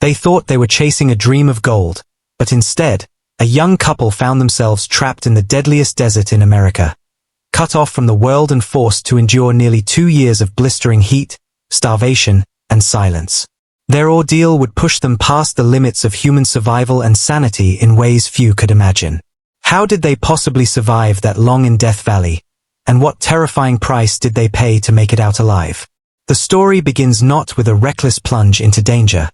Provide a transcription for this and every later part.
They thought they were chasing a dream of gold, but instead, a young couple found themselves trapped in the deadliest desert in America, cut off from the world and forced to endure nearly 2 years of blistering heat, starvation, and silence. Their ordeal would push them past the limits of human survival and sanity in ways few could imagine. How did they possibly survive that long in Death Valley, and what terrifying price did they pay to make it out alive? The story begins not with a reckless plunge into danger,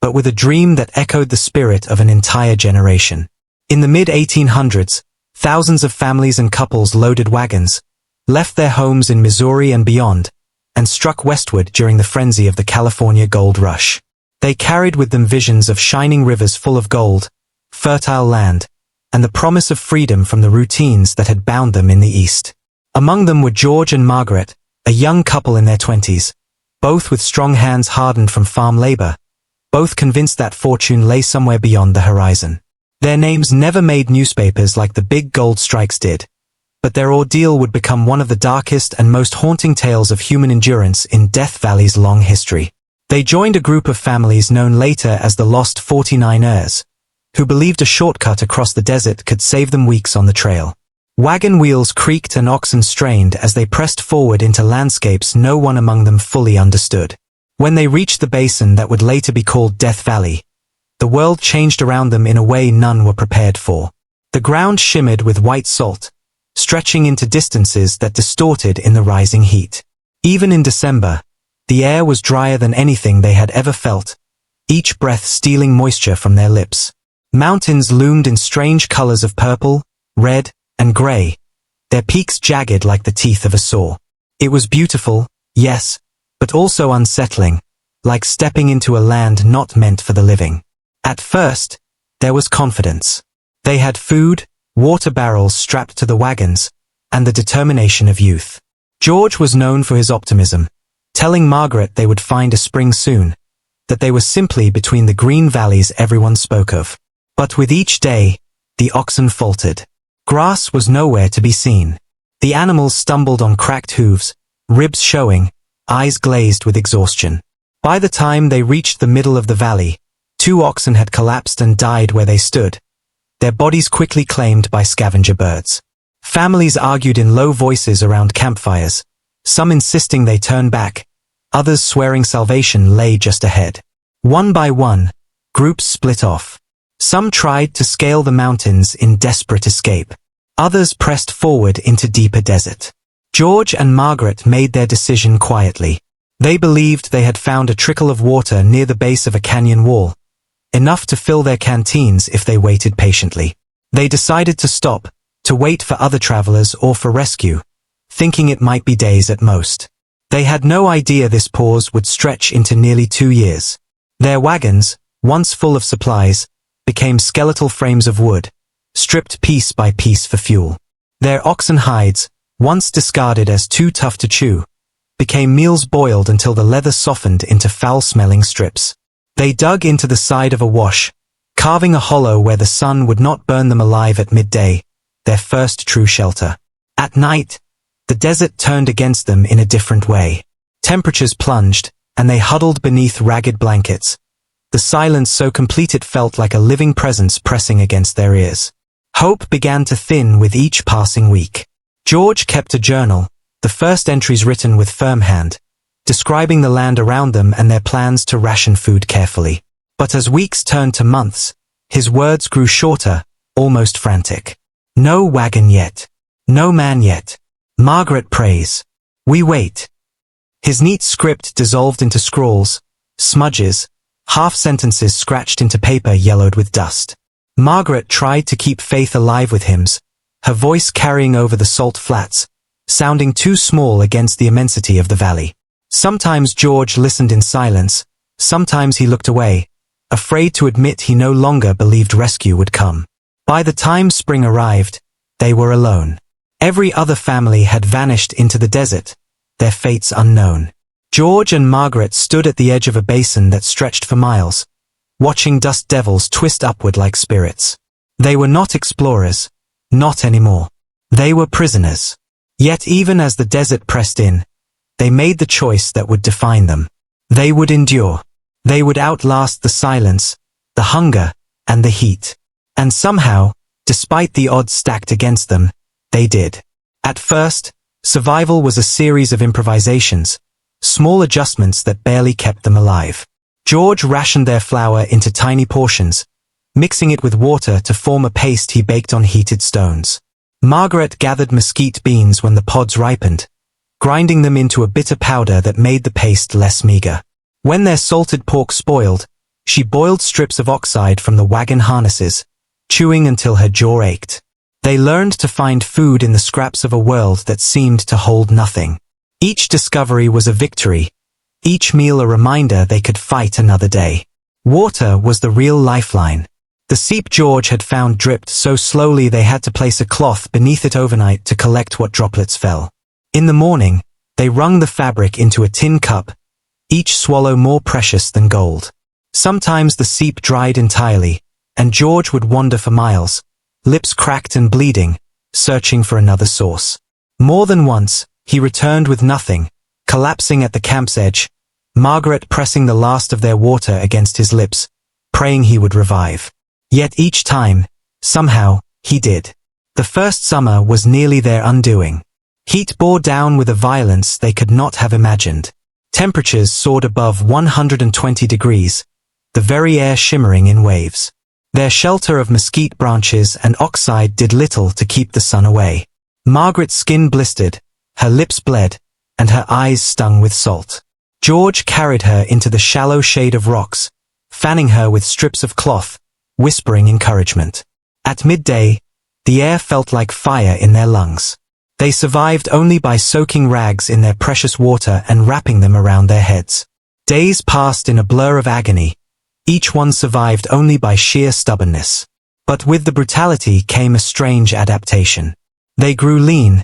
but with a dream that echoed the spirit of an entire generation. In the mid-1800s, thousands of families and couples loaded wagons, left their homes in Missouri and beyond, and struck westward during the frenzy of the California gold rush. They carried with them visions of shining rivers full of gold, fertile land, and the promise of freedom from the routines that had bound them in the East. Among them were George and Margaret, a young couple in their 20s, both with strong hands hardened from farm labor, both convinced that fortune lay somewhere beyond the horizon. Their names never made newspapers like the big gold strikes did, but their ordeal would become one of the darkest and most haunting tales of human endurance in Death Valley's long history. They joined a group of families known later as the Lost 49ers, who believed a shortcut across the desert could save them weeks on the trail. Wagon wheels creaked and oxen strained as they pressed forward into landscapes no one among them fully understood. When they reached the basin that would later be called Death Valley, the world changed around them in a way none were prepared for. The ground shimmered with white salt, stretching into distances that distorted in the rising heat. Even in December, the air was drier than anything they had ever felt, each breath stealing moisture from their lips. Mountains loomed in strange colors of purple, red, and gray, their peaks jagged like the teeth of a saw. It was beautiful, yes, but also unsettling, like stepping into a land not meant for the living. At first, there was confidence. They had food, water barrels strapped to the wagons, and the determination of youth. George was known for his optimism, telling Margaret they would find a spring soon, that they were simply between the green valleys everyone spoke of. But with each day, the oxen faltered. Grass was nowhere to be seen. The animals stumbled on cracked hooves, ribs showing, eyes glazed with exhaustion. By the time they reached the middle of the valley, 2 oxen had collapsed and died where they stood, their bodies quickly claimed by scavenger birds. Families argued in low voices around campfires, some insisting they turn back, others swearing salvation lay just ahead. One by one, groups split off. Some tried to scale the mountains in desperate escape. Others pressed forward into deeper desert. George and Margaret made their decision quietly. They believed they had found a trickle of water near the base of a canyon wall, enough to fill their canteens if they waited patiently. They decided to stop, to wait for other travelers or for rescue, thinking it might be days at most. They had no idea this pause would stretch into nearly 2 years. Their wagons, once full of supplies, became skeletal frames of wood, stripped piece by piece for fuel. Their oxen hides, once discarded as too tough to chew, became meals boiled until the leather softened into foul-smelling strips. They dug into the side of a wash, carving a hollow where the sun would not burn them alive at midday, their first true shelter. At night, the desert turned against them in a different way. Temperatures plunged, and they huddled beneath ragged blankets, the silence so complete it felt like a living presence pressing against their ears. Hope began to thin with each passing week. George kept a journal, the first entries written with firm hand, describing the land around them and their plans to ration food carefully. But as weeks turned to months, his words grew shorter, almost frantic. No wagon yet. No man yet. Margaret prays. We wait. His neat script dissolved into scrawls, smudges, half-sentences scratched into paper yellowed with dust. Margaret tried to keep faith alive with hymns, her voice carrying over the salt flats, sounding too small against the immensity of the valley. Sometimes George listened in silence, sometimes he looked away, afraid to admit he no longer believed rescue would come. By the time spring arrived, they were alone. Every other family had vanished into the desert, their fates unknown. George and Margaret stood at the edge of a basin that stretched for miles, watching dust devils twist upward like spirits. They were not explorers, not anymore. They were prisoners. Yet even as the desert pressed in, they made the choice that would define them. They would endure. They would outlast the silence, the hunger, and the heat. And somehow, despite the odds stacked against them, they did. At first, survival was a series of improvisations, small adjustments that barely kept them alive. George rationed their flour into tiny portions, mixing it with water to form a paste he baked on heated stones. Margaret gathered mesquite beans when the pods ripened, grinding them into a bitter powder that made the paste less meager. When their salted pork spoiled, she boiled strips of oxide from the wagon harnesses, chewing until her jaw ached. They learned to find food in the scraps of a world that seemed to hold nothing. Each discovery was a victory, each meal a reminder they could fight another day. Water was the real lifeline. The seep George had found dripped so slowly they had to place a cloth beneath it overnight to collect what droplets fell. In the morning, they wrung the fabric into a tin cup, each swallow more precious than gold. Sometimes the seep dried entirely, and George would wander for miles, lips cracked and bleeding, searching for another source. More than once, he returned with nothing, collapsing at the camp's edge, Margaret pressing the last of their water against his lips, praying he would revive. Yet each time, somehow, he did. The first summer was nearly their undoing. Heat bore down with a violence they could not have imagined. Temperatures soared above 120 degrees, the very air shimmering in waves. Their shelter of mesquite branches and oxide did little to keep the sun away. Margaret's skin blistered, her lips bled, and her eyes stung with salt. George carried her into the shallow shade of rocks, fanning her with strips of cloth, whispering encouragement. At midday, the air felt like fire in their lungs. They survived only by soaking rags in their precious water and wrapping them around their heads. Days passed in a blur of agony. Each one survived only by sheer stubbornness. But with the brutality came a strange adaptation. They grew lean,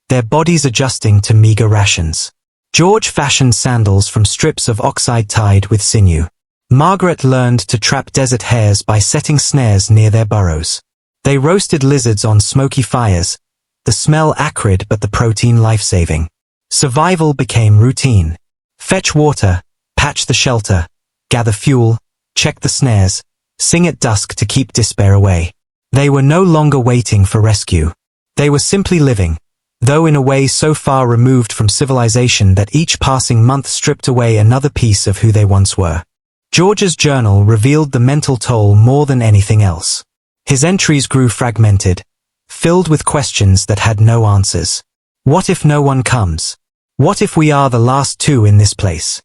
their bodies adjusting to meager rations. George fashioned sandals from strips of oxide tied with sinew. Margaret learned to trap desert hares by setting snares near their burrows. They roasted lizards on smoky fires, the smell acrid but the protein life-saving. Survival became routine. Fetch water, patch the shelter, gather fuel, check the snares, sing at dusk to keep despair away. They were no longer waiting for rescue. They were simply living, though in a way so far removed from civilization that each passing month stripped away another piece of who they once were. George's journal revealed the mental toll more than anything else. His entries grew fragmented, filled with questions that had no answers. What if no one comes? What if we are the last two in this place?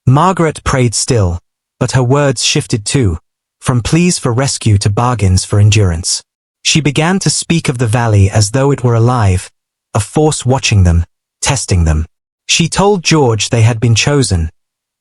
Margaret prayed still, but her words shifted too, from pleas for rescue to bargains for endurance. She began to speak of the valley as though it were alive, a force watching them, testing them. She told George they had been chosen,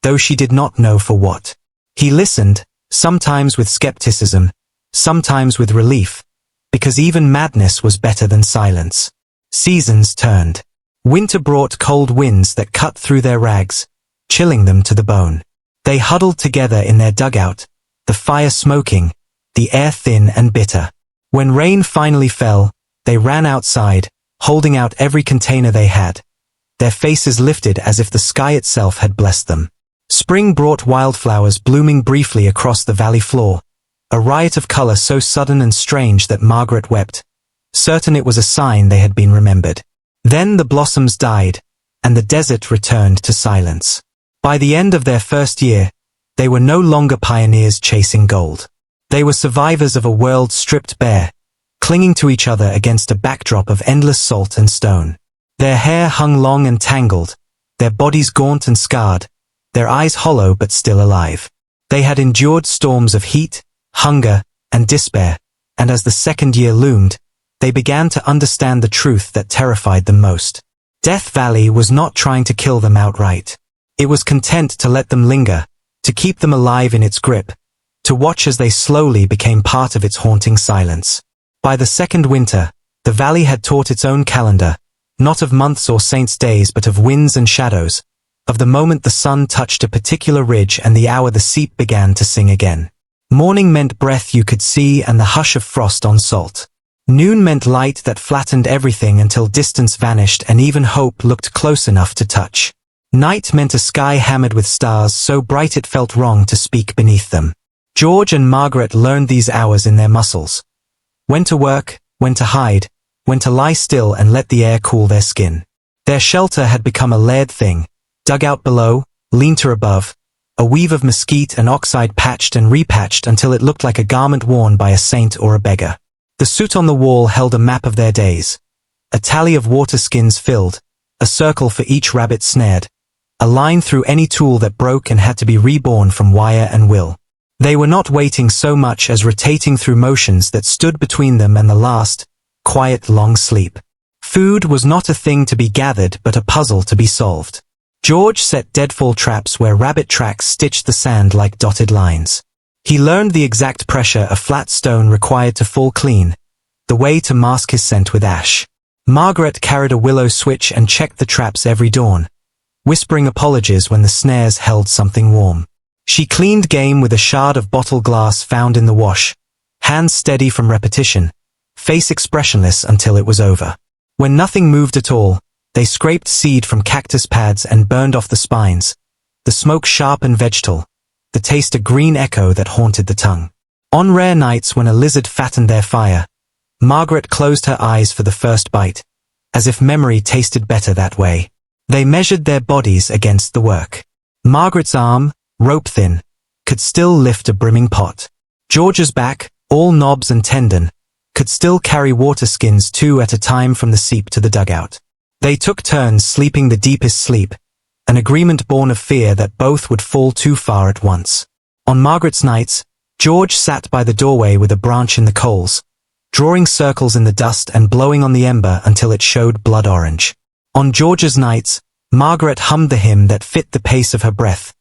though she did not know for what. He listened, sometimes with skepticism, sometimes with relief, because even madness was better than silence. Seasons turned. Winter brought cold winds that cut through their rags, chilling them to the bone. They huddled together in their dugout, the fire smoking, the air thin and bitter. When rain finally fell, they ran outside, holding out every container they had, their faces lifted as if the sky itself had blessed them. Spring brought wildflowers blooming briefly across the valley floor, a riot of color so sudden and strange that Margaret wept, certain it was a sign they had been remembered. Then the blossoms died, and the desert returned to silence. By the end of their first year, they were no longer pioneers chasing gold. They were survivors of a world stripped bare, clinging to each other against a backdrop of endless salt and stone. Their hair hung long and tangled, their bodies gaunt and scarred, their eyes hollow but still alive. They had endured storms of heat, hunger, and despair, and as the second year loomed, they began to understand the truth that terrified them most. Death Valley was not trying to kill them outright. It was content to let them linger, to keep them alive in its grip, to watch as they slowly became part of its haunting silence. By the second winter, the valley had taught its own calendar, not of months or saints' days but of winds and shadows, of the moment the sun touched a particular ridge and the hour the seep began to sing again. Morning meant breath you could see and the hush of frost on salt. Noon meant light that flattened everything until distance vanished and even hope looked close enough to touch. Night meant a sky hammered with stars so bright it felt wrong to speak beneath them. George and Margaret learned these hours in their muscles. When to work, when to hide, when to lie still and let the air cool their skin. Their shelter had become a layered thing, dugout below, lean-to above, a weave of mesquite and oxide patched and repatched until it looked like a garment worn by a saint or a beggar. The soot on the wall held a map of their days. A tally of water skins filled, a circle for each rabbit snared, a line through any tool that broke and had to be reborn from wire and will. They were not waiting so much as rotating through motions that stood between them and the last, quiet long sleep. Food was not a thing to be gathered but a puzzle to be solved. George set deadfall traps where rabbit tracks stitched the sand like dotted lines. He learned the exact pressure a flat stone required to fall clean, the way to mask his scent with ash. Margaret carried a willow switch and checked the traps every dawn, whispering apologies when the snares held something warm. She cleaned game with a shard of bottle glass found in the wash, hands steady from repetition, face expressionless until it was over. When nothing moved at all, they scraped seed from cactus pads and burned off the spines, the smoke sharp and vegetal, the taste a green echo that haunted the tongue. On rare nights when a lizard fattened their fire, Margaret closed her eyes for the first bite, as if memory tasted better that way. They measured their bodies against the work. Margaret's arm, rope-thin, could still lift a brimming pot. George's back, all knobs and tendon, could still carry water skins 2 at a time from the seep to the dugout. They took turns sleeping the deepest sleep, an agreement born of fear that both would fall too far at once. On Margaret's nights, George sat by the doorway with a branch in the coals, drawing circles in the dust and blowing on the ember until it showed blood orange. On George's nights, Margaret hummed the hymn that fit the pace of her breath,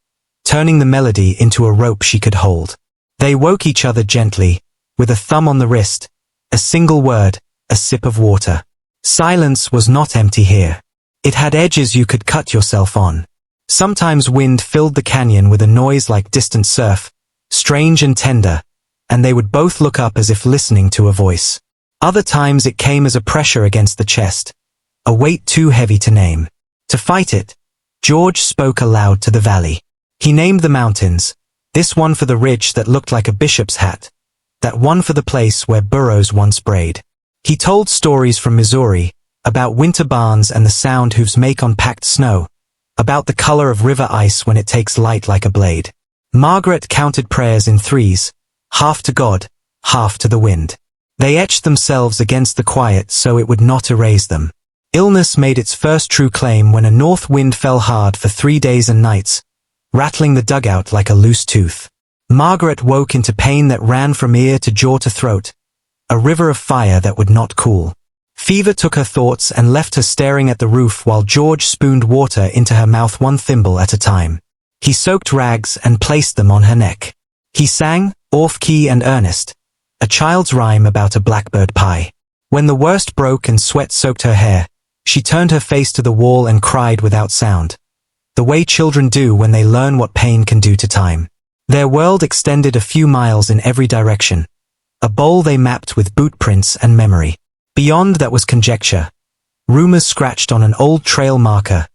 turning the melody into a rope she could hold. They woke each other gently, with a thumb on the wrist, a single word, a sip of water. Silence was not empty here. It had edges you could cut yourself on. Sometimes wind filled the canyon with a noise like distant surf, strange and tender, and they would both look up as if listening to a voice. Other times it came as a pressure against the chest, a weight too heavy to name. To fight it, George spoke aloud to the valley. He named the mountains, this one for the ridge that looked like a bishop's hat, that one for the place where burros once brayed. He told stories from Missouri, about winter barns and the sound hooves make on packed snow, about the color of river ice when it takes light like a blade. Margaret counted prayers in threes, half to God, half to the wind. They etched themselves against the quiet so it would not erase them. Illness made its first true claim when a north wind fell hard for 3 days and nights, rattling the dugout like a loose tooth. Margaret woke into pain that ran from ear to jaw to throat, a river of fire that would not cool. Fever took her thoughts and left her staring at the roof while George spooned water into her mouth 1 thimble at a time. He soaked rags and placed them on her neck. He sang, off-key and earnest, a child's rhyme about a blackbird pie. When the worst broke and sweat soaked her hair, she turned her face to the wall and cried without sound, the way children do when they learn what pain can do to time. Their world extended a few miles in every direction, a bowl they mapped with boot prints and memory. Beyond that was conjecture, rumors scratched on an old trail marker,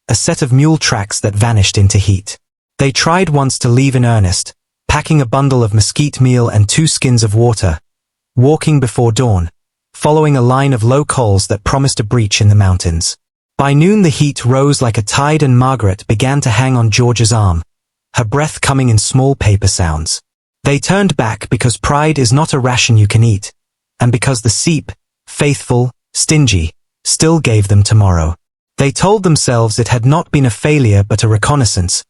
a set of mule tracks that vanished into heat. They tried once to leave in earnest, packing a bundle of mesquite meal and 2 skins of water, walking before dawn, following a line of low coals that promised a breach in the mountains. By noon the heat rose like a tide and Margaret began to hang on George's arm, her breath coming in small paper sounds. They turned back because pride is not a ration you can eat, and because the seep, faithful, stingy, still gave them tomorrow. They told themselves it had not been a failure but a reconnaissance,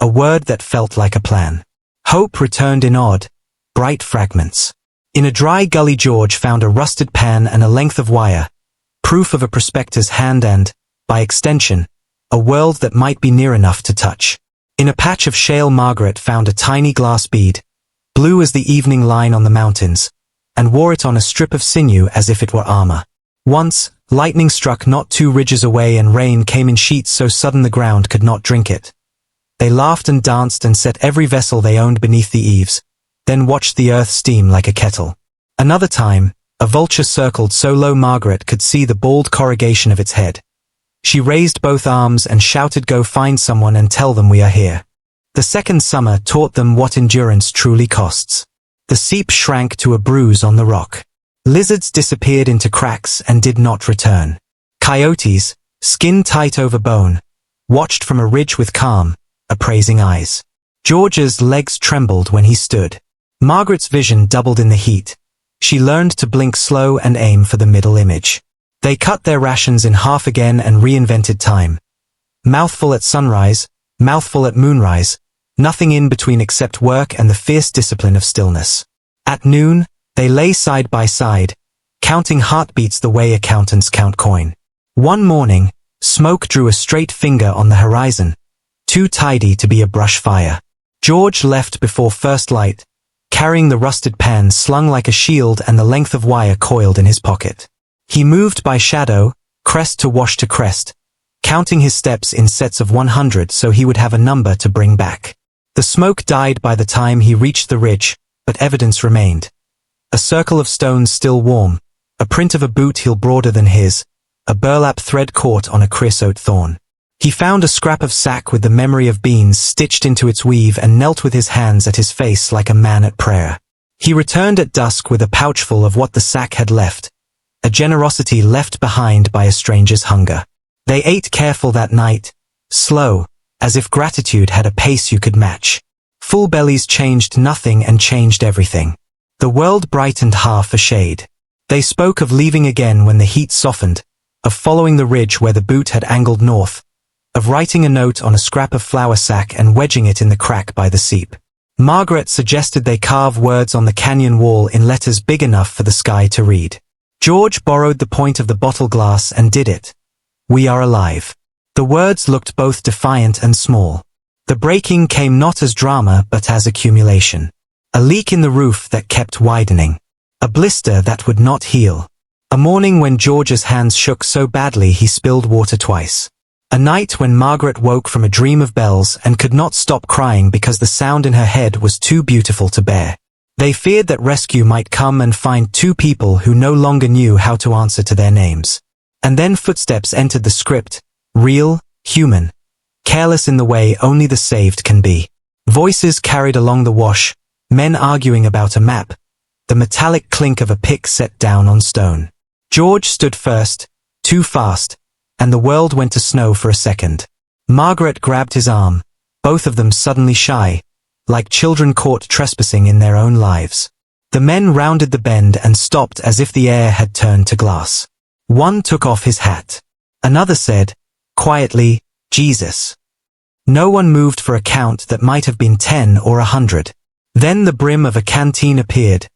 a word that felt like a plan. Hope returned in odd, bright fragments. In a dry gully George found a rusted pan and a length of wire, proof of a prospector's hand and, by extension, a world that might be near enough to touch. In a patch of shale Margaret found a tiny glass bead, blue as the evening line on the mountains, and wore it on a strip of sinew as if it were armor. Once, lightning struck not 2 ridges away and rain came in sheets so sudden the ground could not drink it. They laughed and danced and set every vessel they owned beneath the eaves, then watched the earth steam like a kettle. Another time, a vulture circled so low Margaret could see the bald corrugation of its head. She raised both arms and shouted, "Go find someone and tell them we are here." The second summer taught them what endurance truly costs. The seep shrank to a bruise on the rock. Lizards disappeared into cracks and did not return. Coyotes, skin tight over bone, watched from a ridge with calm, appraising eyes. George's legs trembled when he stood. Margaret's vision doubled in the heat. She learned to blink slow and aim for the middle image. They cut their rations in half again and reinvented time. Mouthful at sunrise, mouthful at moonrise, nothing in between except work and the fierce discipline of stillness. At noon, they lay side by side, counting heartbeats the way accountants count coin. One morning, smoke drew a straight finger on the horizon, too tidy to be a brush fire. George left before first light, carrying the rusted pan slung like a shield and the length of wire coiled in his pocket. He moved by shadow, crest to wash to crest, counting his steps in sets of 100 so he would have a number to bring back. The smoke died by the time he reached the ridge, but evidence remained. A circle of stones still warm, a print of a boot heel broader than his, a burlap thread caught on a creosote thorn. He found a scrap of sack with the memory of beans stitched into its weave and knelt with his hands at his face like a man at prayer. He returned at dusk with a pouchful of what the sack had left, a generosity left behind by a stranger's hunger. They ate careful that night, slow, as if gratitude had a pace you could match. Full bellies changed nothing and changed everything. The world brightened half a shade. They spoke of leaving again when the heat softened, of following the ridge where the boot had angled north, of writing a note on a scrap of flour sack and wedging it in the crack by the seep. Margaret suggested they carve words on the canyon wall in letters big enough for the sky to read. George borrowed the point of the bottle glass and did it. "We are alive." The words looked both defiant and small. The breaking came not as drama but as accumulation. A leak in the roof that kept widening. A blister that would not heal. A morning when George's hands shook so badly he spilled water twice. A night when Margaret woke from a dream of bells and could not stop crying because the sound in her head was too beautiful to bear. They feared that rescue might come and find two people who no longer knew how to answer to their names. And then footsteps entered the script, real, human, careless in the way only the saved can be. Voices carried along the wash, men arguing about a map, the metallic clink of a pick set down on stone. George stood first, too fast, and the world went to snow for a second. Margaret grabbed his arm, both of them suddenly shy, like children caught trespassing in their own lives. The men rounded the bend and stopped as if the air had turned to glass. One took off his hat. Another said, quietly, "Jesus." No one moved for a count that might have been 10 or 100. Then the brim of a canteen appeared,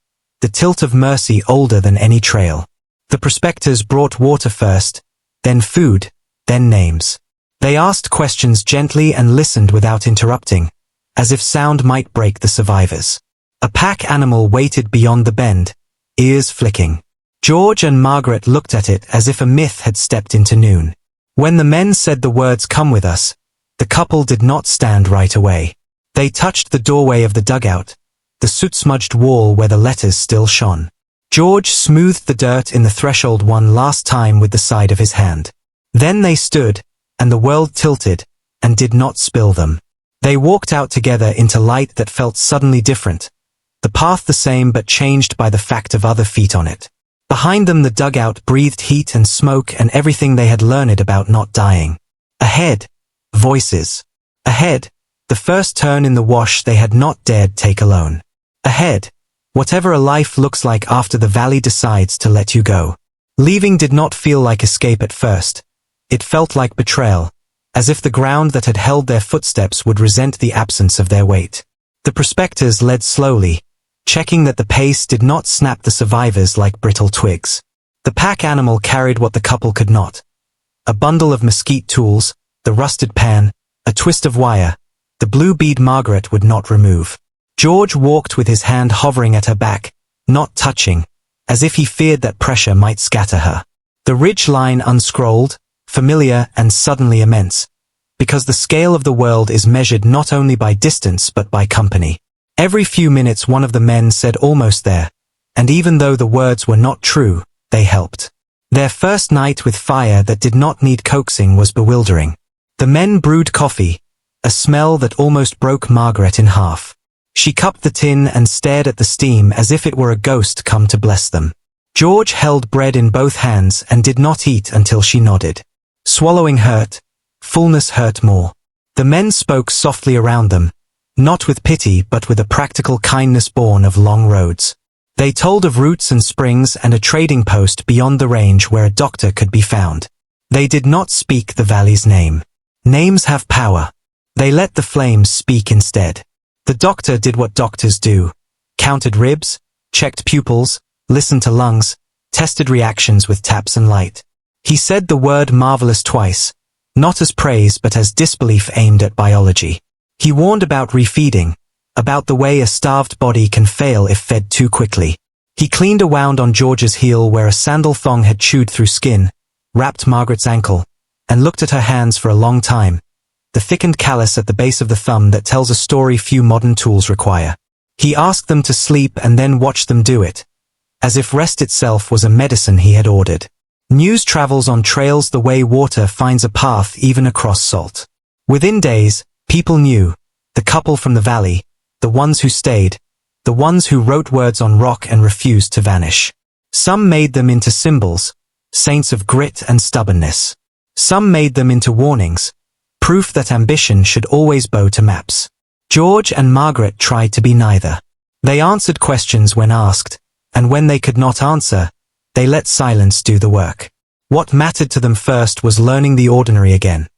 the tilt of mercy older than any trail. The prospectors brought water first, then food, then names. They asked questions gently and listened without interrupting, as if sound might break the survivors. A pack animal waited beyond the bend, ears flicking. George and Margaret looked at it as if a myth had stepped into noon. When the men said the words "come with us," the couple did not stand right away. They touched the doorway of the dugout, the soot-smudged wall where the letters still shone. George smoothed the dirt in the threshold one last time with the side of his hand. Then they stood, and the world tilted, and did not spill them. They walked out together into light that felt suddenly different, the path the same but changed by the fact of other feet on it. Behind them the dugout breathed heat and smoke and everything they had learned about not dying. Ahead, voices. Ahead, the first turn in the wash they had not dared take alone. Ahead, whatever a life looks like after the valley decides to let you go. Leaving did not feel like escape at first. It felt like betrayal, as if the ground that had held their footsteps would resent the absence of their weight. The prospectors led slowly, checking that the pace did not snap the survivors like brittle twigs. The pack animal carried what the couple could not. A bundle of mesquite tools, the rusted pan, a twist of wire, the blue bead Margaret would not remove. George walked with his hand hovering at her back, not touching, as if he feared that pressure might scatter her. The ridge line unscrolled, familiar and suddenly immense, because the scale of the world is measured not only by distance but by company. Every few minutes one of the men said "almost there," and even though the words were not true, they helped. Their first night with fire that did not need coaxing was bewildering. The men brewed coffee, a smell that almost broke Margaret in half. She cupped the tin and stared at the steam as if it were a ghost come to bless them. George held bread in both hands and did not eat until she nodded. Swallowing hurt, fullness hurt more. The men spoke softly around them, not with pity but with a practical kindness born of long roads. They told of routes and springs and a trading post beyond the range where a doctor could be found. They did not speak the valley's name. Names have power. They let the flames speak instead. The doctor did what doctors do. Counted ribs, checked pupils, listened to lungs, tested reactions with taps and light. He said the word marvelous twice, not as praise but as disbelief aimed at biology. He warned about refeeding, about the way a starved body can fail if fed too quickly. He cleaned a wound on George's heel where a sandal thong had chewed through skin, wrapped Margaret's ankle, and looked at her hands for a long time, the thickened callus at the base of the thumb that tells a story few modern tools require. He asked them to sleep and then watched them do it, as if rest itself was a medicine he had ordered. News travels on trails the way water finds a path even across salt. Within days, people knew, the couple from the valley, the ones who stayed, the ones who wrote words on rock and refused to vanish. Some made them into symbols, saints of grit and stubbornness. Some made them into warnings, proof that ambition should always bow to maps. George and Margaret tried to be neither. They answered questions when asked, and when they could not answer, they let silence do the work. What mattered to them first was learning the ordinary again.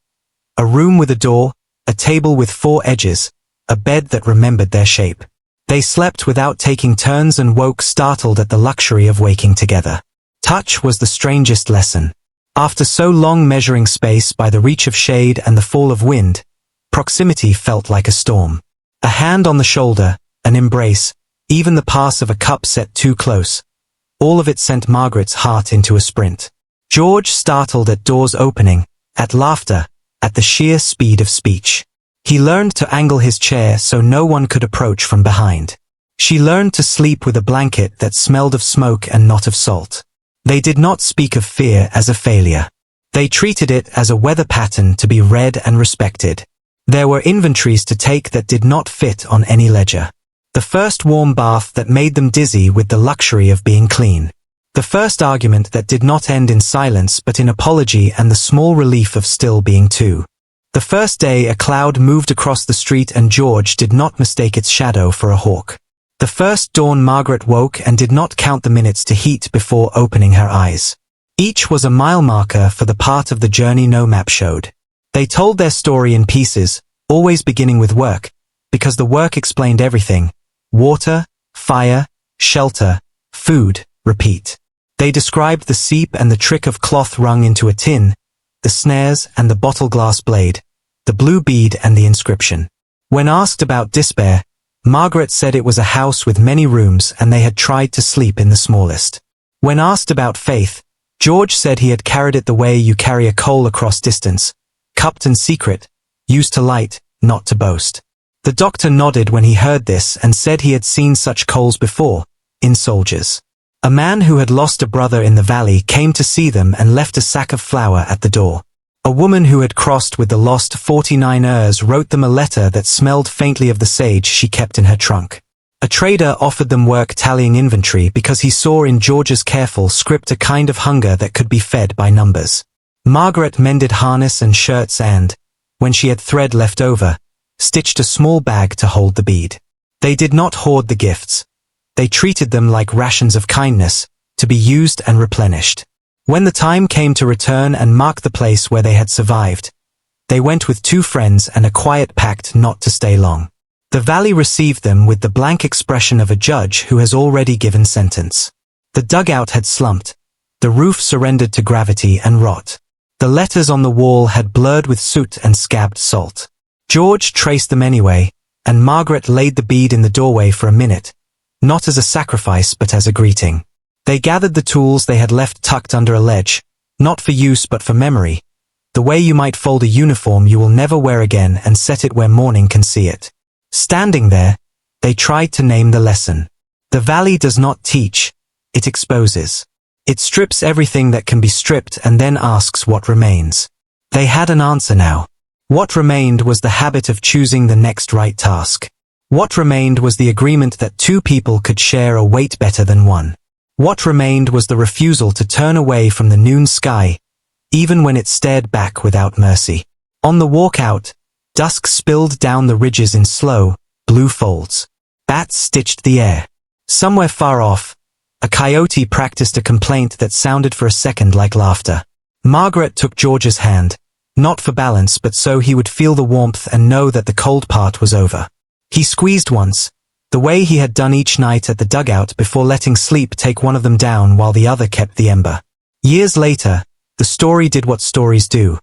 A room with a door, a table with 4 edges, a bed that remembered their shape. They slept without taking turns and woke startled at the luxury of waking together. Touch was the strangest lesson. After so long measuring space by the reach of shade and the fall of wind, proximity felt like a storm. A hand on the shoulder, an embrace, even the pass of a cup set too close. All of it sent Margaret's heart into a sprint. George startled at doors opening, at laughter, at the sheer speed of speech. He learned to angle his chair so no one could approach from behind. She learned to sleep with a blanket that smelled of smoke and not of salt. They did not speak of fear as a failure. They treated it as a weather pattern to be read and respected. There were inventories to take that did not fit on any ledger. The first warm bath that made them dizzy with the luxury of being clean. The first argument that did not end in silence but in apology and the small relief of still being two. The first day a cloud moved across the street and George did not mistake its shadow for a hawk. The first dawn Margaret woke and did not count the minutes to heat before opening her eyes. Each was a mile marker for the part of the journey no map showed. They told their story in pieces, always beginning with work, because the work explained everything. Water, fire, shelter, food, repeat. They described the seep and the trick of cloth wrung into a tin, the snares and the bottle glass blade, the blue bead and the inscription. When asked about despair, Margaret said it was a house with many rooms and they had tried to sleep in the smallest. When asked about faith, George said he had carried it the way you carry a coal across distance, cupped and secret, used to light, not to boast. The doctor nodded when he heard this and said he had seen such coals before, in soldiers. A man who had lost a brother in the valley came to see them and left a sack of flour at the door. A woman who had crossed with the lost 49ers wrote them a letter that smelled faintly of the sage she kept in her trunk. A trader offered them work tallying inventory because he saw in George's careful script a kind of hunger that could be fed by numbers. Margaret mended harness and shirts and, when she had thread left over, stitched a small bag to hold the bead. They did not hoard the gifts. They treated them like rations of kindness, to be used and replenished. When the time came to return and mark the place where they had survived, they went with 2 friends and a quiet pact not to stay long. The valley received them with the blank expression of a judge who has already given sentence. The dugout had slumped. The roof surrendered to gravity and rot. The letters on the wall had blurred with soot and scabbed salt. George traced them anyway, and Margaret laid the bead in the doorway for a minute, not as a sacrifice but as a greeting. They gathered the tools they had left tucked under a ledge, not for use but for memory, the way you might fold a uniform you will never wear again and set it where morning can see it. Standing there, they tried to name the lesson. The valley does not teach, it exposes. It strips everything that can be stripped and then asks what remains. They had an answer now. What remained was the habit of choosing the next right task. What remained was the agreement that two people could share a weight better than one. What remained was the refusal to turn away from the noon sky, even when it stared back without mercy. On the walk out, dusk spilled down the ridges in slow, blue folds. Bats stitched the air. Somewhere far off, a coyote practiced a complaint that sounded for a second like laughter. Margaret took George's hand, not for balance but so he would feel the warmth and know that the cold part was over. He squeezed once, the way he had done each night at the dugout before letting sleep take one of them down while the other kept the ember. Years later, the story did what stories do.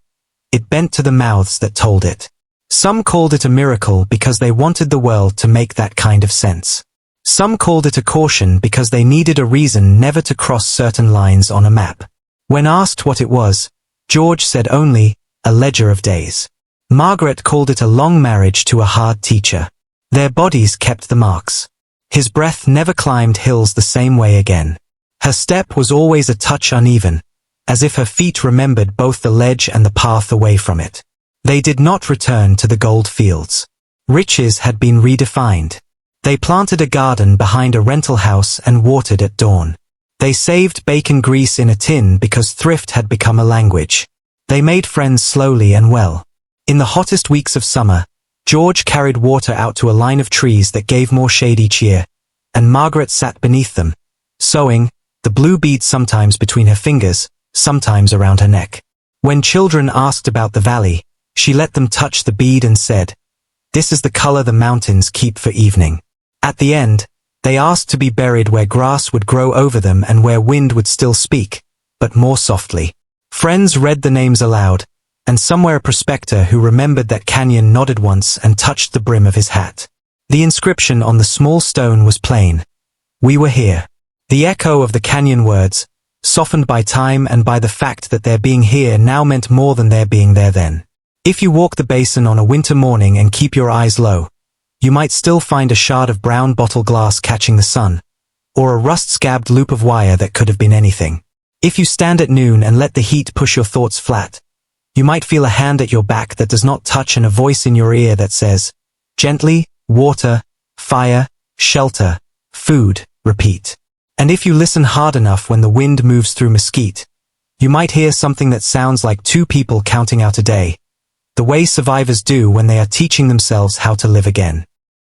It bent to the mouths that told it. Some called it a miracle because they wanted the world to make that kind of sense. Some called it a caution because they needed a reason never to cross certain lines on a map. When asked what it was, George said only, a ledger of days. Margaret called it a long marriage to a hard teacher. Their bodies kept the marks. His breath never climbed hills the same way again. Her step was always a touch uneven, as if her feet remembered both the ledge and the path away from it. They did not return to the gold fields. Riches had been redefined. They planted a garden behind a rental house and watered at dawn. They saved bacon grease in a tin because thrift had become a language. They made friends slowly and well. In the hottest weeks of summer, George carried water out to a line of trees that gave more shade each year, and Margaret sat beneath them, sewing, the blue bead sometimes between her fingers, sometimes around her neck. When children asked about the valley, she let them touch the bead and said, "This is the color the mountains keep for evening." At the end, they asked to be buried where grass would grow over them and where wind would still speak, but more softly. Friends read the names aloud, and somewhere a prospector who remembered that canyon nodded once and touched the brim of his hat. The inscription on the small stone was plain. We were here. The echo of the canyon words, softened by time and by the fact that their being here now meant more than their being there then. If you walk the basin on a winter morning and keep your eyes low, you might still find a shard of brown bottle glass catching the sun, or a rust-scabbed loop of wire that could have been anything. If you stand at noon and let the heat push your thoughts flat, you might feel a hand at your back that does not touch and a voice in your ear that says, gently, water, fire, shelter, food, repeat. And if you listen hard enough when the wind moves through mesquite, you might hear something that sounds like two people counting out a day, the way survivors do when they are teaching themselves how to live again.